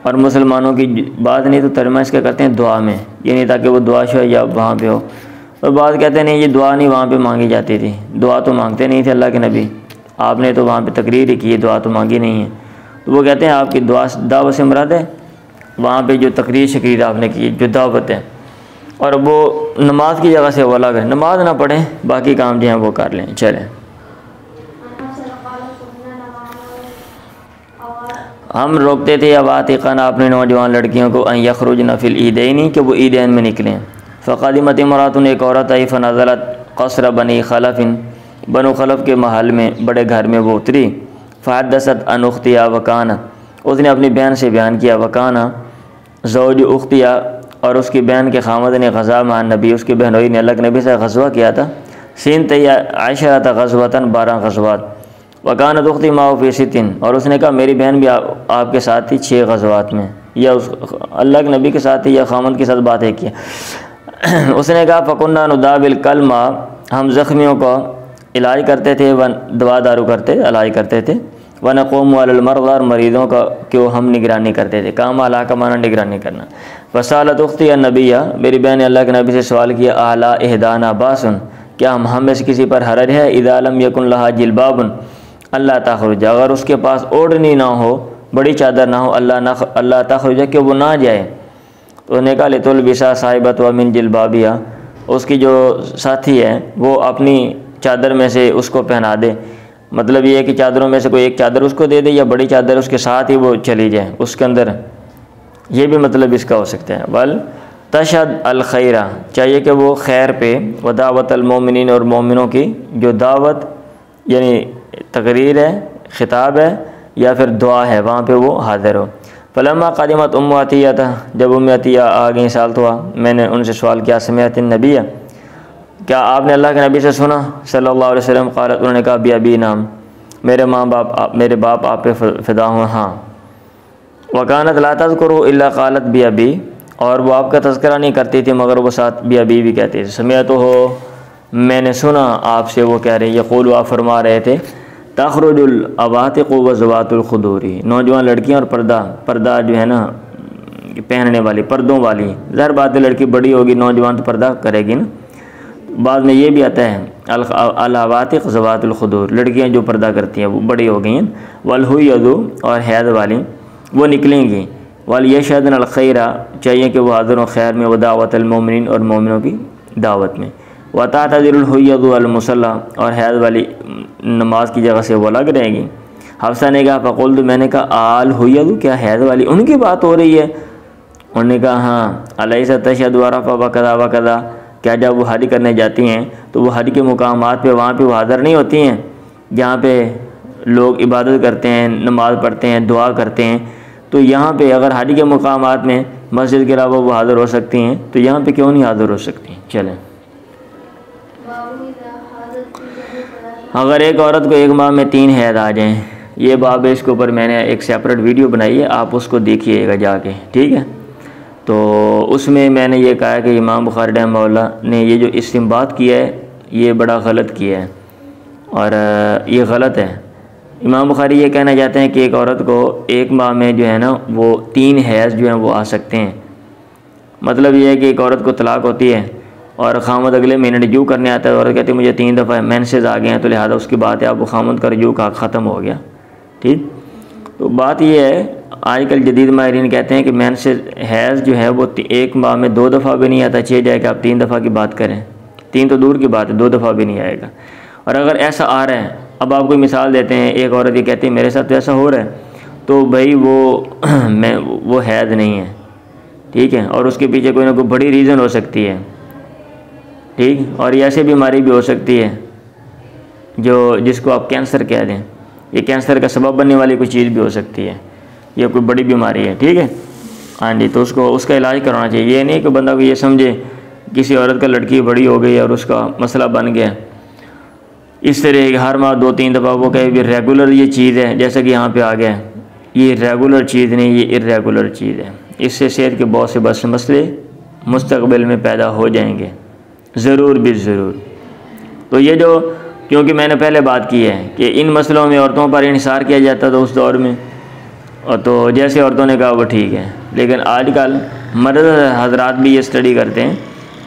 اور مسلمانوں کی بات نہیں تو ترجمہ اس کا کرتے ہیں دعا میں، یہ نہیں تاکہ وہ دعا شو یا وہاں پہ ہو، اور بعض کہتے ہیں نہیں یہ دعا نہیں وہاں پہ مانگی جاتی تھی، دعا تو مانگتے نہیں تھے اللہ کے نبی، آپ نے تو وہاں پہ تقریر ہی کی ہے، دعا تو مانگی نہیں ہے، تو وہ کہتے ہیں آپ کی دعوت سے مراد ہے وہاں پہ جو تقریر شکریر آپ نے کی جو دعوت ہے، اور وہ نماز کی جگہ سے وہ الگ ہے، نماز نہ پڑھیں باقی کام جو ہیں وہ کر لیں۔ چلیں، ہم روکتے تھے عواتقن اپنے نوجوان لڑکیوں کو ان یخرجن فی العیدین کہ وہ عیدین میں نکلیں، فقدمت امرأۃ ایک عورت آئی، فنزلت قصر بنی خلف بنو خلف کے محل میں بڑے گھر میں وہ اتری، فحدثت عن اختها وکان اس نے اپنی بہن سے بیان کیا، وکان زوج اختها اور اس کی بہن کے خامد نے غزا مع النبی اس کی بہنوئی نے اللہ کے نبی سے غزوہ کیا تھا، سنتی عشرۃ غزوۃ 12 غزوات، وکانت اختی معه فی 60 اور اس نے کہا میری بہن بھی آپ کے ساتھ تھی 6 غزوات میں، یا اللہ کے نبی کے ساتھ تھی یا خامد کے ساتھ بات ہے کیا، اس نے کہا فکنا نداوی الکلمہ ہم زخمیوں کو علاج کرتے تھے، دوا دارو کرتے علاج کرتے تھے، ونقوم علی المرضى اور مریضوں کا کہ وہ ہم نگرانی کرتے تھے، کام اعلیٰ کا معنی نگرانی کرنا، فسالت اختی النبی میری بہن نے اللہ کے نبی سے سوال کیا، اعلیٰ احدانا باسن کیا ہم میں سے کسی پر حرج ہے، اذا لم یکن لها جلباب اللہ تخرج اگر اس کے پاس اوڑھنی نہ ہو بڑی چادر نہ ہو، اللہ تخرج کہ وہ نہ جائے، تو انہوں نے کہا لتلبسا صاحبۃ من جلبابیہ اس کی جو ساتھی ہے وہ اپنی چادر میں سے اس کو پہنا دے، مطلب یہ ہے کہ چادروں میں سے کوئی ایک چادر اس کو دے دے یا بڑی چادر اس کے ساتھ ہی وہ چلی جائے اس کے اندر، یہ بھی مطلب اس کا ہو سکتا ہے۔ ول تشہد الخیرہ چاہیے کہ وہ خیر پہ، ودعوت المومنین اور مومنوں کی جو دعوت یعنی تقریر ہے خطاب ہے یا پھر دعا ہے وہاں پہ وہ حاضر ہو۔ فلما قدمت ام عطیہ جب ام عطیہ آ گئیں سالت ہوا، میں نے ان سے سوال کیا سمعت النبی کیا آپ نے اللہ کے نبی سے سنا صلی اللہ علیہ وسلم، قالت انہوں نے کہا بی ابی نام میرے میرے باپ آپ پہ فدا ہوں، ہاں، وکانت لا تذکر الا قالت بی ابی اور وہ آپ کا تذکرہ نہیں کرتی تھی مگر وہ ساتھ بھی ابھی بھی کہتے تھے. سمعت ہو میں نے سنا آپ سے وہ کہہ رہے یقول آپ فرما رہے تھے تخرج العواتق و ذوات الخدور، نوجوان لڑکیاں اور پردہ جو ہے نا پہننے والی پردوں والی. ظاہر بات ہے لڑکی بڑی ہوگی نوجوان تو پردہ کرے گی نا. بعد میں یہ بھی آتا ہے العواتق ذوات الخدور، لڑکیاں جو پردہ کرتی ہیں وہ بڑی ہو گئی ہیں. والحیض اور حیض والی وہ نکلیں گی. والیشہدن الخیر چاہیے کہ وہ حاضر ہوں خیر میں، ودعوت المومنین اور مومنوں کی دعوت میں. وتعتذر الحیض المصلی اور حیض والی نماز کی جگہ سے وہ الگ رہے گی. حفصہ نے کہا فقلت میں نے کہا الحیض کیا حیض والی ان کی بات ہو رہی ہے؟ انہوں نے کہا ہاں. الیس تشہد عرفہ وکذا وکذا، کیا جب وہ حج کرنے جاتی ہیں تو وہ حج کے مقامات پہ وہاں پہ وہ حاضر نہیں ہوتی ہیں جہاں پہ لوگ عبادت کرتے ہیں، نماز پڑھتے ہیں، دعا کرتے ہیں؟ تو یہاں پہ اگر حج کے مقامات میں مسجد کے علاوہ وہ حاضر ہو سکتی ہیں تو یہاں پہ کیوں نہیں حاضر ہو سکتی؟ چلیں. اگر ایک عورت کو ایک ماہ میں 3 حیض آ جائیں، یہ باب ہے، اس کے اوپر میں نے ایک سیپریٹ ویڈیو بنائی ہے، آپ اس کو دیکھیے گا جا کے، ٹھیک ہے؟ تو اس میں میں نے یہ کہا کہ امام بخاری رحمہ اللہ نے یہ جو استنباط کیا ہے یہ بڑا غلط کیا ہے اور یہ غلط ہے. امام بخاری یہ کہنا چاہتے ہیں کہ ایک عورت کو ایک ماہ میں جو ہے نا وہ 3 حیض جو ہیں وہ آ سکتے ہیں. مطلب یہ ہے کہ ایک عورت کو طلاق ہوتی ہے اور خامد اگلے مہینے رجوع کرنے آتا ہے، عورت کہتی ہے مجھے 3 دفعہ مینسز آ گئے ہیں تو لہٰذا اس کی بات ہے اب خامد کا رجوع کا ختم ہو گیا. ٹھیک، تو بات یہ ہے آج کل جدید ماہرین کہتے ہیں کہ مینسز حیض جو ہے وہ ایک ماہ میں 2 دفعہ بھی نہیں آتا، چاہے جائے کہ آپ 3 دفعہ کی بات کریں، 3 تو دور کی بات ہے، 2 دفعہ بھی نہیں آئے گا. اور اگر ایسا آ رہا ہے، اب آپ کو مثال دیتے ہیں، ایک عورت یہ کہتی ہے میرے ساتھ تو ایسا ہو رہا ہے، تو بھائی وہ حیض نہیں ہے، ٹھیک ہے، اور اس کے پیچھے کوئی نہ کوئی بڑی ریزن ہو سکتی ہے، ٹھیک. اور یہ ایسے بیماری بھی ہو سکتی ہے جس کو آپ کینسر کہہ دیں، یہ کینسر کا سبب بننے والی کوئی چیز بھی ہو سکتی ہے، یہ کوئی بڑی بیماری ہے، ٹھیک ہے. ہاں جی، تو اس کا علاج کروانا چاہیے. یہ نہیں کہ بندہ کو یہ سمجھے کسی عورت کا لڑکی بڑی ہو گئی اور اس کا مسئلہ بن گیا اس طرح کہ ہر ماہ 2-3 دفعہ وہ کہے کہ ریگولر یہ چیز ہے، جیسا کہ یہاں پہ آ گیا. یہ ریگولر چیز نہیں، یہ ارریگولر چیز ہے. اس سے صحت کے بہت سے بس مسئلے مستقبل میں پیدا ہو جائیں گے ضرور بھی ضرور. تو یہ جو کیونکہ میں نے پہلے بات کی ہے کہ ان مسئلوں میں عورتوں پر انحصار کیا جاتا تھا اس دور میں، اور تو جیسے عورتوں نے کہا وہ ٹھیک ہے. لیکن آج کل مرد حضرات بھی یہ اسٹڈی کرتے ہیں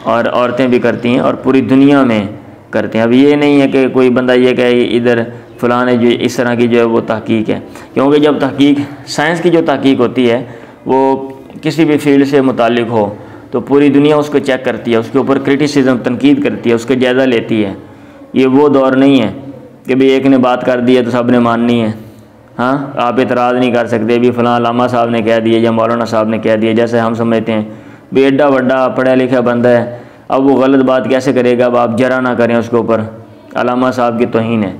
اور عورتیں بھی کرتی ہیں اور پوری دنیا میں کرتے ہیں. اب یہ نہیں ہے کہ کوئی بندہ یہ کہے ادھر فلاں جو اس طرح کی جو ہے وہ تحقیق ہے، کیونکہ جب تحقیق سائنس کی جو تحقیق ہوتی ہے وہ کسی بھی فیلڈ سے متعلق ہو تو پوری دنیا اس کو چیک کرتی ہے، اس کے اوپر کرٹیسزم تنقید کرتی ہے، اس کا جائزہ لیتی ہے. یہ وہ دور نہیں ہے کہ بھی ایک نے بات کر دی ہے تو سب نے ماننی ہے. ہاں، آپ اعتراض نہیں کر سکتے بھی فلاں علامہ صاحب نے کہہ دیا یا مولانا صاحب نے کہہ دیا، جیسے ہم سمجھتے ہیں بھی ایڈا بڑا پڑھا لکھا بندہ ہے، اب وہ غلط بات کیسے کرے گا؟ اب آپ جرا نہ کریں اس کے اوپر، علامہ صاحب کی توہین ہے.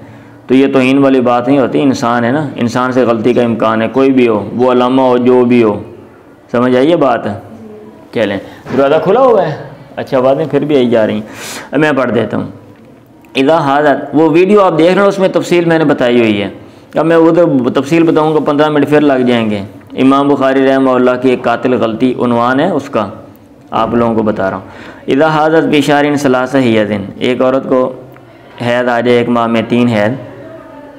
تو یہ توہین والی بات نہیں ہوتی، انسان ہے نا، انسان سے غلطی کا امکان ہے، کوئی بھی ہو، وہ علامہ ہو جو بھی ہو. سمجھ آئیے بات؟ چلیں، دروازہ کھلا ہوا ہے، اچھا بات ہے، پھر بھی آئی جا رہی ہیں. میں پڑھ دیتا ہوں. اذا حاضر، وہ ویڈیو آپ دیکھ رہے ہیں اس میں تفصیل میں نے بتائی ہوئی ہے. اب میں ادھر تفصیل بتاؤں گا 15 منٹ پھر لگ جائیں گے. امام بخاری رحمہ اللہ کی ایک قاتل غلطی عنوان ہے اس کا، آپ لوگوں کو بتا رہا ہوں. اذا حاضر بشارن ثلاثہ حیض، ایک عورت کو حیض آ جائے ایک ماہ میں 3 حیض،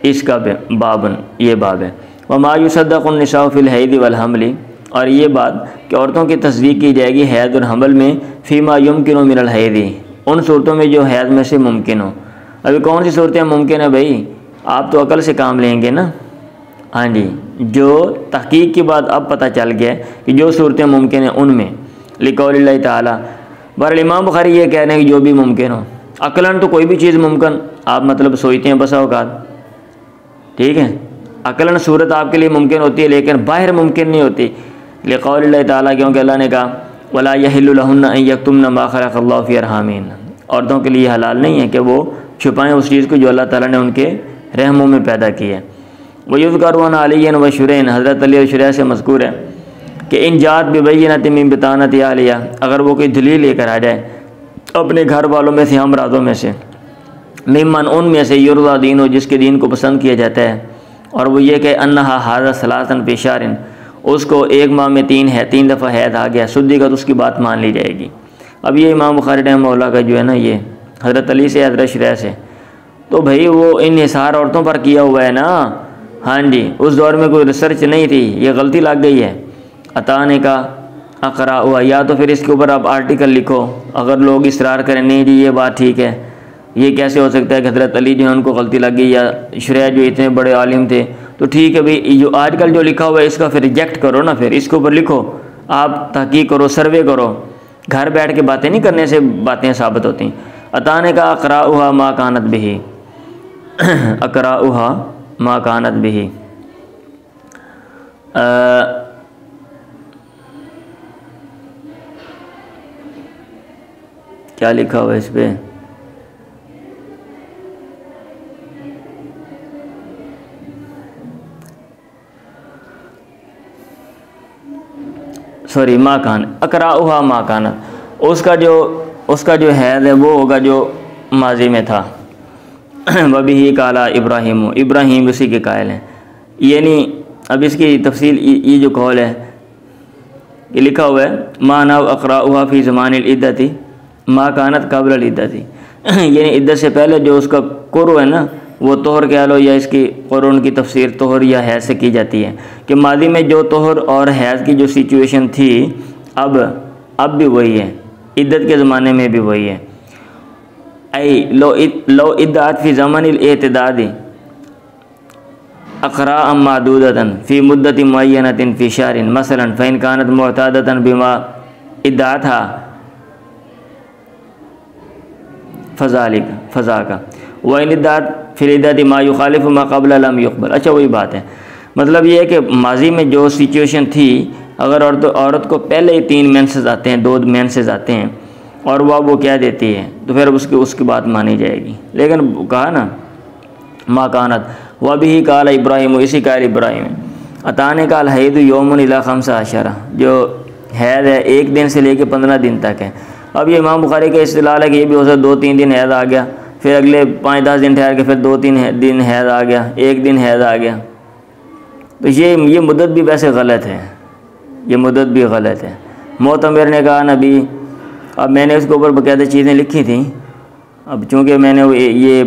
اس کا بابن، یہ باب ہے. وما یصدق النساء فی الحیض والحمل، اور یہ بات کہ عورتوں کی تصدیق کی جائے گی حیض اور حمل میں، فیما یمکن من الحیض، ان صورتوں میں جو حیض میں سے ممکن ہو. ابھی کون سی صورتیں ممکن ہیں بھائی؟ آپ تو عقل سے کام لیں گے نا. ہاں جی، جو تحقیق کے بعد اب پتہ چل گیا کہ جو صورتیں ممکن ہیں ان میں لقول اللہ تعالیٰ. بہرحال امام بخاری یہ کہہ رہے ہیں کہ جو بھی ممکن ہو، عقلاً تو کوئی بھی چیز ممکن، آپ مطلب سوچتے ہیں بسا اوقات، ٹھیک ہے، عقلاً صورت آپ کے لیے ممکن ہوتی ہے لیکن باہر ممکن نہیں ہوتی. لقول اللہ تعالیٰ، کیونکہ اللہ نے کہا ولا یحل لہن ان یکتمن ما خلق اللہ فی ارحامہن، عورتوں کے لیے حلال نہیں ہے کہ وہ چھپائیں اس چیز کو جو اللہ تعالیٰ نے ان کے رحموں میں پیدا کی ہے. وَيُذْكَرُ عَنْ عَلِيٍّ وَشُرَيْحٍ، حضرت علی اور شریح سے مذکور ہے کہ ان جات ببینۃ من بطانۃ اہلیہ، اگر وہ کوئی دلیل لے کر آ جائے اپنے گھر والوں میں سے، ہم رازوں میں سے، ممن ان میں سے یرضی دین ہو، جس کے دین کو پسند کیا جاتا ہے، اور وہ یہ کہ انہا ھذا ثلاثاً فی شہر، اس کو 1 ماہ میں 3 دفعہ حید آ گیا، سدی کا تو اس کی بات مان لی جائے گی۔ اب یہ امام بخاری رحمہ اللہ کا جو ہے نا یہ حضرت علی سے حضرت شریح سے، تو بھائی وہ انحصار عورتوں پر کیا ہوا ہے نا۔ ہاں جی، اس دور میں کوئی ریسرچ نہیں تھی، یہ غلطی لگ گئی ہے۔ عطا نے کہا اقرا ہوا، یا تو پھر اس کے اوپر آپ آرٹیکل لکھو، اگر لوگ اصرار کریں نہیں جی یہ بات ٹھیک ہے، یہ کیسے ہو سکتا ہے کہ حضرت علی جو ہے ان کو غلطی لگ گئی، یا شریح جو اتنے بڑے عالم تھے، تو ٹھیک ہے بھئی جو آج کل جو لکھا ہوا ہے اس کا پھر ریجیکٹ کرو نا، پھر اس کے اوپر لکھو، آپ تحقیق کرو، سروے کرو، گھر بیٹھ کے باتیں نہیں کرنے سے باتیں ثابت ہوتی ہیں۔ عطا نے کہا اقرأها ما كانت به، اقرأها ما كانت به، کیا لکھا ہوا ہے اس پہ؟ سوری ما کان، اقرأها ما كانت، اس کا جو حید ہے وہ ہوگا جو ماضی میں تھا۔ وبه قال ابراہیم، ابراہیم اسی کے قائل ہیں۔ یعنی اب اس کی تفصیل یہ جو قول ہے یہ لکھا ہوا ہے معنی اقرأها فی زمان العدت ما كانت قبل العدت، یعنی عدت سے پہلے جو اس کا قرء ہے نا وہ طہر کہہ لو، یا اس کی قرون کی تفسیر طہر یا حیض سے کی جاتی ہے کہ ماضی میں جو طہر اور حیض کی جو سچویشن تھی اب بھی وہی ہے، عدت کے زمانے میں بھی وہی ہے۔ ای لو ادعت فی زمن الاعتداد اقراء معدودۃ فی مدت معینۃ فی شہر مثلا فإن كانت معتادۃ بما ادعتها فذاک وإن ادعت فی العدت ما یخالف ما قبل لم یقبل۔ اچھا وہی بات ہے، مطلب یہ ہے کہ ماضی میں جو سچویشن تھی، اگر عورت کو پہلے ہی 3 مینسز آتے ہیں، 2 مینسز آتے ہیں اور وہ کہہ دیتی ہے تو پھر اس کی بات مانی جائے گی۔ لیکن کہا نا ما کانت وبه قال ابراہیم، اسی قائل ابراہیم۔ عطا نے کہا الحید یوم الی 15، جو حید ہے 1 دن سے لے کے 15 دن تک ہے۔ اب یہ امام بخاری کا استدلال ہے کہ یہ بھی ہو سکتا 2-3 دن حید آ گیا، پھر اگلے 5-10 دن ٹھہر کے پھر 2-3 دن حید آ گیا، 1 دن حید آ گیا، تو یہ مدت بھی ویسے غلط ہے، یہ مدت بھی غلط ہے۔ معتمر نے کہا نبی، اب میں نے اس کے اوپر باقاعدہ چیزیں لکھی تھیں، اب چونکہ میں نے یہ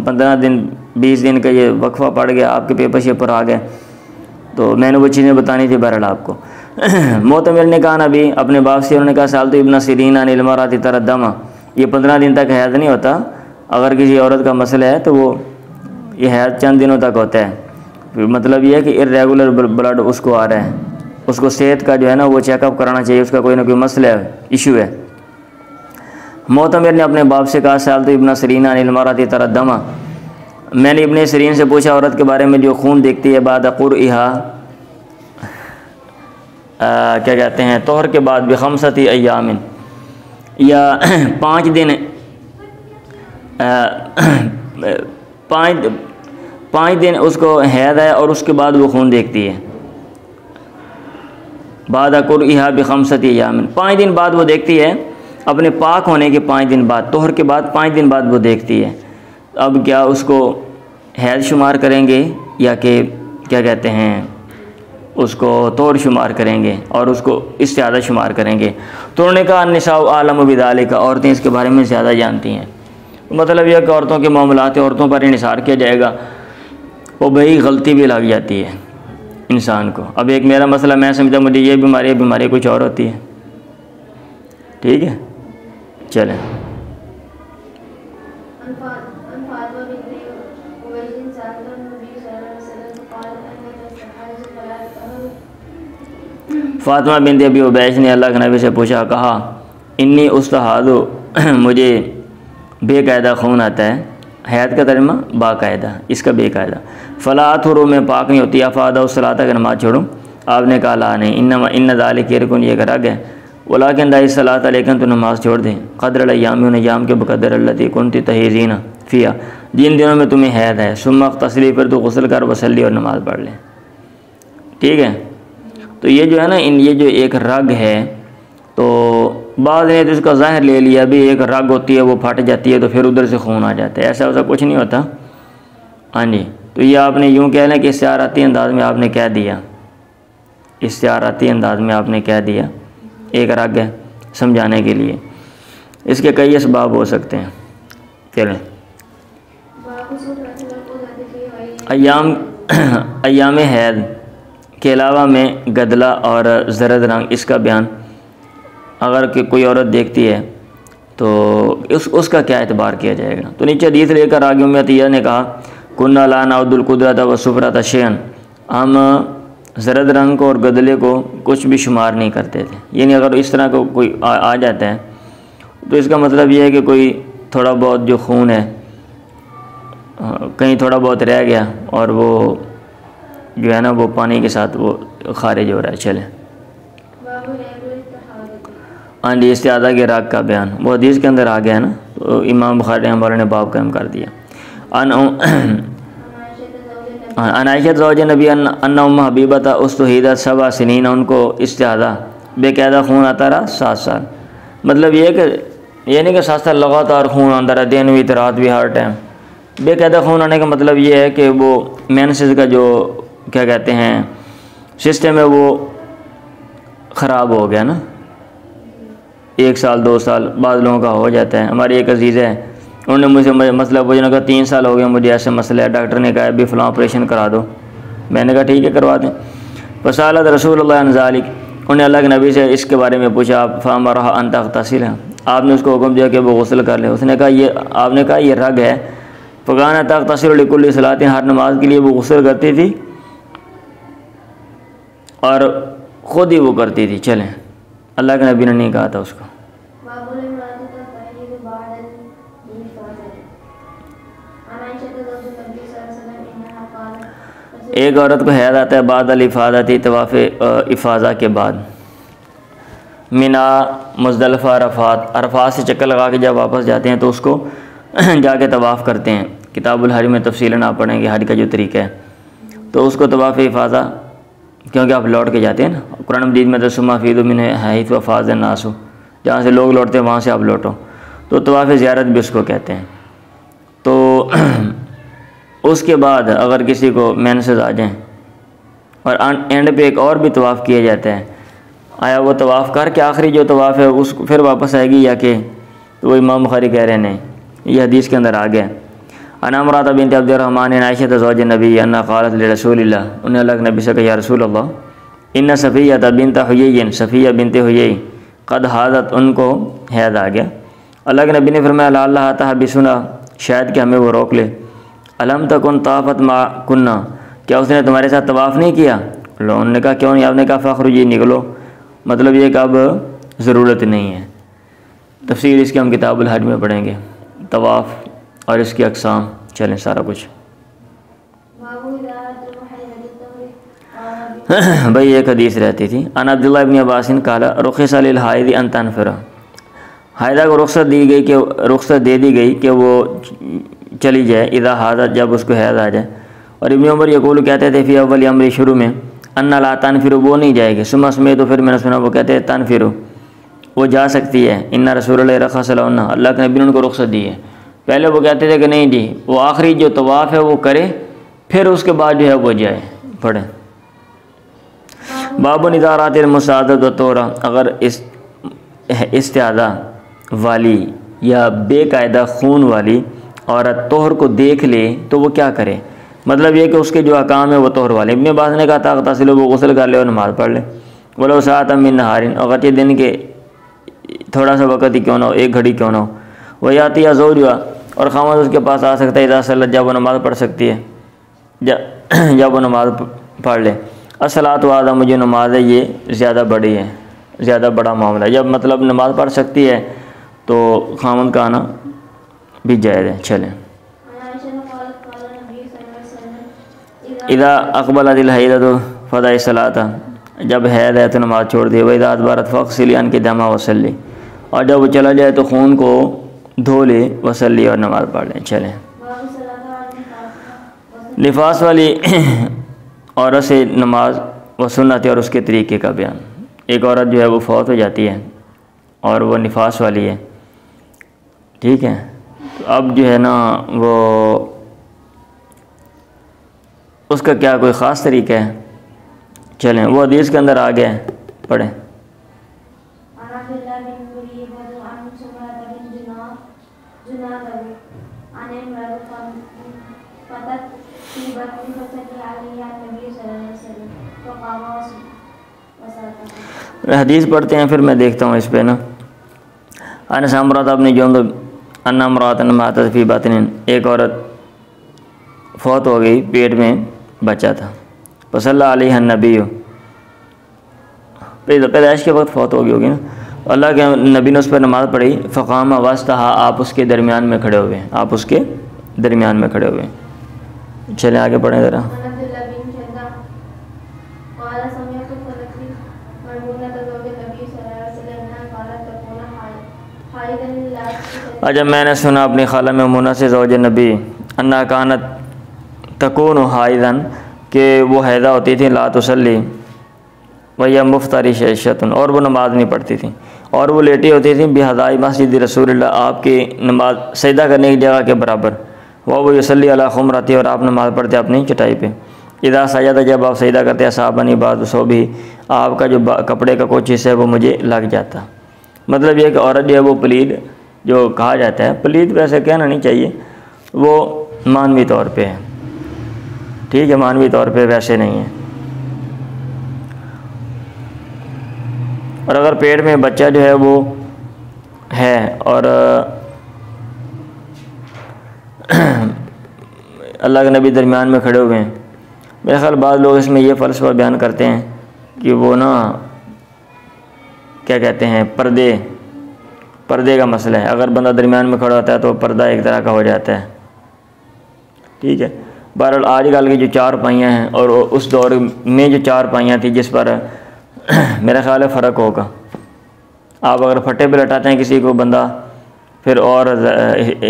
15 دن 20 دن کا یہ وقفہ پڑ گیا، آپ کے پیپر شیپر آ گئے تو میں نے وہ چیزیں بتانی تھی بہرحال آپ کو۔ معتمر نے کہا نبی اپنے باپ سے، انہوں نے کہا سألت ابن سیرین عن المرأة ترى الدم، یہ 15 دن تک حید نہیں ہوتا، اگر کسی عورت کا مسئلہ ہے تو وہ یہ حید چند دنوں تک ہوتا ہے، مطلب یہ ہے کہ ارریگولر بلڈ اس کو آ رہا ہے، اس کو صحت کا جو ہے نا وہ چیک اپ کرانا چاہیے، اس کا کوئی نہ کوئی مسئلہ ہے، ایشو ہے۔ معتمر نے اپنے باپ سے کہا سألت ابن سیرین عن المرأة ترى الدم، میں نے ابن سیرین سے پوچھا عورت کے بارے میں جو خون دیکھتی ہے بعد قرئها، کیا کہتے ہیں طہر کے بعد ب5 ایام، یا 5 دن 5 دن اس کو حید ہے اور اس کے بعد وہ خون دیکھتی ہے، بعد قرئها ب5 ایام، 5 دن بعد وہ دیکھتی ہے، اپنے پاک ہونے کے 5 دن بعد، طہر کے بعد 5 دن بعد وہ دیکھتی ہے۔ اب کیا اس کو حید شمار کریں گے یا کہ کیا کہتے ہیں اس کو طہر شمار کریں گے اور اس کو استعادہ شمار کریں گے؟ تو انہوں نے کہا النساء اعلم بذلک، عورتیں اس کے بارے میں زیادہ جانتی ہیں۔ مطلب یہ کہ عورتوں کے معاملات عورتوں پر انحصار کیا جائے گا، وہ بھئی غلطی بھی لگ جاتی ہے انسان کو۔ اب ایک میرا مسئلہ میں سمجھا مجھے یہ بیماری کچھ اور ہوتی ہے، ٹھیک ہے چلیں۔ فاطمہ بنت ابی عبیش نے اللہ کے نبی سے پوچھا، کہا انی استحاض، مجھے بے قاعدہ خون آتا ہے، حید کا ترجمہ باقاعدہ، اس کا بے قاعدہ، فلا اطہر، میں پاک نہیں ہوتی، افادا الصلاۃ، کہ نماز چھوڑوں؟ آپ نے کہا لا نہیں، انما ان ذالک رکن، یہ رگ ہے، ولکن دائی الصلاۃ، لیکن تو نماز چھوڑ دیں، قدر الایام، ان ایام کے بقدر التی کنت تحیضین فیہا، جن دنوں میں تمہیں حید ہے، ثم اغتسلی، پھر تو غسل کر، وصلی، اور نماز پڑھ لیں، ٹھیک ہے۔ تو یہ جو ہے نا یہ جو ایک رگ ہے، تو بعض نے تو اس کا ظاہر لے لیا بھی ایک رگ ہوتی ہے وہ پھٹ جاتی ہے تو پھر ادھر سے خون آ جاتا ہے، ایسا کچھ نہیں ہوتا، ہاں جی۔ تو یہ آپ نے یوں کہہ لیں کہ استعاراتی انداز میں آپ نے کہہ دیا، استعاراتی انداز میں آپ نے کہہ دیا، ایک رگ ہے سمجھانے کے لیے، اس کے کئی اسباب ہو سکتے ہیں۔ چلیں، ایام حید کے علاوہ میں گدلا اور زرد رنگ، اس کا بیان اگر کہ کوئی عورت دیکھتی ہے تو اس کا کیا اعتبار کیا جائے گا؟ تو نیچے حدیث لے کر آگے عطیہ نے کہا کنہ لا نعد القدرۃ والصفرۃ شیئا، ہم زرد رنگ کو اور گدلے کو کچھ بھی شمار نہیں کرتے تھے، یعنی اگر اس طرح کو کوئی آ جاتا ہے تو اس کا مطلب یہ ہے کہ کوئی تھوڑا بہت جو خون ہے کہیں تھوڑا بہت رہ گیا اور وہ جو ہے نا وہ پانی کے ساتھ وہ خارج ہو رہا ہے۔ چلیں، ہاں جی، استعاذہ کے راگ کا بیان وہ حدیث کے اندر آ گیا ہے نا، تو امام بخاری رحمہ اللہ نے باب قائم کر دیا۔ عن عائشہ زوج نبی ان ام حبیبہ استحیدت 7 سنین، ان کو استعاذہ بے قاعدہ خون آتا رہا 7 سال۔ مطلب یہ کہ یہ نہیں کہ 7 سال لگاتار خون آتا رہا، دن بھی رات بھی ہر ٹائم۔ بے قاعدہ خون آنے کا مطلب یہ ہے کہ وہ مینسز کا جو کیا کہتے ہیں سسٹم ہے وہ خراب ہو گیا نا، 1 سال 2 سال بعض لوگوں کا ہو جاتا ہے۔ ہماری ایک عزیز ہے، انہوں نے مجھے مسئلہ پوچھنے کا 3 سال ہو گئے مجھے ایسے مسئلہ ہے، ڈاکٹر نے کہا ابھی فلاں آپریشن کرا دو، میں نے کہا ٹھیک ہے کروا دیں۔ فسألت رسول اللہ عن ذلک، انہوں نے اللہ کے نبی سے اس کے بارے میں پوچھا، فامرها ان تغتسل، آپ نے اس کو حکم دیا کہ وہ غسل کر لے۔ اس نے کہا آپ نے کہا یہ رگ ہے، فکانت تغتسل لکل صلاۃ، ہر نماز کے لیے وہ غسل کرتی تھی اور خود ہی وہ کرتی تھی۔ چلیں، اللہ کے نبی نے نہیں کہا تھا اس کو۔ ایک عورت کو حیض آتا ہے بعد الافاظتی، طواف افاضہ کے بعد، منا مزدلفہ عرفات سے چکر لگا کے جب واپس جاتے ہیں تو اس کو جا کے طواف کرتے ہیں۔ کتاب الحج میں تفصیلاً آپ پڑھیں گے حج کا جو طریقہ ہے، تو اس کو طواف افاضہ، کیونکہ آپ لوٹ کے جاتے ہیں نا، قرآن مجید میں ثم افیضوا من حیث افاض الناس، جہاں سے لوگ لوٹتے ہیں وہاں سے آپ لوٹو، تو طواف زیارت بھی اس کو کہتے ہیں۔ تو اس کے بعد اگر کسی کو مینسز آ جائیں اور اینڈ پہ ایک اور بھی طواف کیا جاتا ہے، آیا وہ طواف کر کے آخری جو طواف ہے اس کو پھر واپس آئے گی یا کہ؟ تو وہ امام بخاری کہہ رہے ہیں یہ حدیث کے اندر آ گیا۔ عن عمرہ بنت عبد الرحمن عن عائشہ زوج النبی ان قالت لرسول اللہ، انہیں اللہ کے نبی سے کہا یا رسول اللہ ان صفیہ بنت حیی، صفیہ بنت حیی قد حاضت، ان کو حیض آ گیا۔ اللہ کے نبی نے فرمایا لا اللہ تحبسنا، شاید کہ ہمیں وہ روک لے۔ الم تکن طافت ما کننا، کیا اس نے تمہارے ساتھ طواف نہیں کیا؟ انہوں نے کہا کیوں نہیں؟ آپ نے کہا فخرجی، نکلو، مطلب یہ کہ اب ضرورت نہیں ہے۔ تفصیل اس کی ہم کتاب الحج میں پڑھیں گے، طواف اور اس کی اقسام، چلیں سارا کچھ۔ بھائی ایک حدیث رہتی تھی، ان عبداللہ ابن عباس قال رخص للحائض ان تنفر، حائضہ کو رخصت دے دی گئی کہ وہ چلی جائے، اذا حاضت، جب اس کو حیض آ جائے۔ اور ابن عمر یقول کہتے تھے فی اول امر، شروع میں، ان لا تنفر، وہ نہیں جائے گی، ثم سمعت، تو پھر میں نے سنا وہ کہتے ہیں تنفر، وہ جا سکتی ہے، ان رسول اللہ رخص لہن، اللہ کے نبی نے ان کو رخصت دی ہے۔ پہلے وہ کہتے تھے کہ نہیں جی، وہ آخری جو طواف ہے وہ کرے، پھر اس کے بعد جو ہے وہ جائے۔ پڑھیں باب نظارات المستعاذۃ والطہرہ، اگر استعاذہ والی یا بے قاعدہ خون والی عورت طہر کو دیکھ لے تو وہ کیا کرے؟ مطلب یہ کہ اس کے جو احکام ہے وہ طہر والے۔ ابن عباس نے کہا تغتسل، وہ غسل کر لے اور نماز پڑھ لے، ولو ساعۃ من نہار، اگر یہ دن کے تھوڑا سا وقت ہی کیوں نہ ہو، 1 گھڑی کیوں نہ ہو، وہ یاتی یا زوجہا، اور خامد اس کے پاس آ سکتا ہے، اذا صلت، جب وہ نماز پڑھ سکتی ہے، جب وہ نماز پڑھ لے۔ الصلاۃ اعظم، مجھے نماز ہے یہ زیادہ بڑی ہے، زیادہ بڑا معاملہ ہے، جب مطلب نماز پڑھ سکتی ہے تو خامد کا آنا بھی جائز ہے۔ چلیں، اذا اقبلت الحیضۃ فدع الصلاۃ، جب حیض ہے تو نماز چھوڑ دی، واذا ادبرت فاغسلی عنک الدم وصلی، اور جب وہ چلا جائے تو خون کو دھو لے، وصلی، اور نماز پڑھ لیں۔ چلیں، نفاس والی عورت سے نماز و سنت اور اس کے طریقے کا بیان۔ ایک عورت جو ہے وہ فوت ہو جاتی ہے اور وہ نفاس والی ہے، ٹھیک ہے، تو اب جو ہے نا وہ اس کا کیا کوئی خاص طریقہ ہے؟ چلیں وہ حدیث کے اندر آ گیا ہے، پڑھیں۔ حدیث پڑھتے ہیں پھر میں دیکھتا ہوں اس پہ نا۔ ان سامرات اپنی جندب ان امرات ماتت فی باطن، ایک عورت فوت ہو گئی، پیٹ میں بچہ تھا، فصلی علیہ النبی، پیدائش کے وقت فوت ہو گئی ہوگی نا، اللہ کے نبی نے اس پر نماز پڑھی، فقام وسطہا، آپ اس کے درمیان میں کھڑے ہوئے ہیں، آپ اس کے درمیان میں کھڑے ہوئے ہیں۔ چلیں آگے پڑھیں ذرا۔ جب میں نے سنا اپنی خالہ میمونہ سے زوج نبی انہا کانت تکون حائضاً، کہ وہ حیضہ ہوتی تھی، لا تصلی وہی مفترش عشتن، اور وہ نماز نہیں پڑھتی تھی، اور وہ لیٹی ہوتی تھی بحذائی مسجد رسول اللہ، آپ کی نماز سجدہ کرنے کی جگہ کے برابر، وہ یصلی علی خمرتی، اور آپ نماز پڑھتے اپنی چٹائی پہ، اذا سجد، جب آپ سجدہ کرتے اصابنی بعض صوبی، آپ کا جو کپڑے کا کچھ حصہ ہے وہ مجھے لگ جاتا۔ مطلب یہ کہ عورت جو ہے وہ پلید جو کہا جاتا ہے، پلید ویسے کہنا نہیں چاہیے، وہ معنوی طور پہ ہے، ٹھیک ہے، معنوی طور پہ ویسے نہیں ہے۔ اور اگر پیٹ میں بچہ جو ہے وہ ہے اور اللہ کے نبی درمیان میں کھڑے ہوئے ہیں، میرے خیال بعض لوگ اس میں یہ فلسفہ بیان کرتے ہیں کہ وہ نا کیا کہتے ہیں، پردے کا مسئلہ ہے، اگر بندہ درمیان میں کھڑا ہوتا ہے تو پردہ ایک طرح کا ہو جاتا ہے، ٹھیک ہے۔ بہرحال آج کل کی جو چار پائیاں ہیں اور اس دور میں جو چار پائیاں تھیں جس پر میرا خیال ہے فرق ہوگا، آپ اگر پھٹے پہ لٹاتے ہیں کسی کو بندہ پھر اور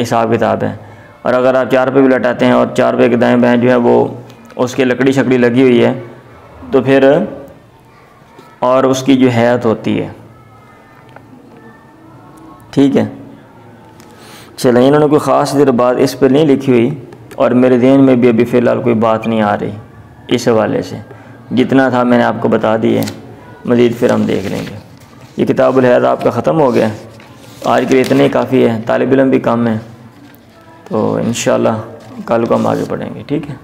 حساب کتاب ہے، اور اگر آپ چار پہ بھی لٹاتے ہیں اور چار پہ کے دائیں بائیں جو ہے وہ اس کی لکڑی شکڑی لگی ہوئی ہے تو پھر اور اس کی جو حیات ہوتی ہے، ٹھیک ہے۔ چلیں انہوں نے کوئی خاص دیر بات اس پہ نہیں لکھی ہوئی، اور میرے ذہن میں بھی ابھی فی الحال کوئی بات نہیں آ رہی اس حوالے سے، جتنا تھا میں نے آپ کو بتا دی ہے، مزید پھر ہم دیکھ لیں گے۔ یہ کتاب الحیض آپ کا ختم ہو گیا، آج کے لیے اتنے ہی کافی ہے، طالب علم بھی کم ہیں، تو انشاءاللہ کل کو ہم آگے پڑھیں گے، ٹھیک ہے۔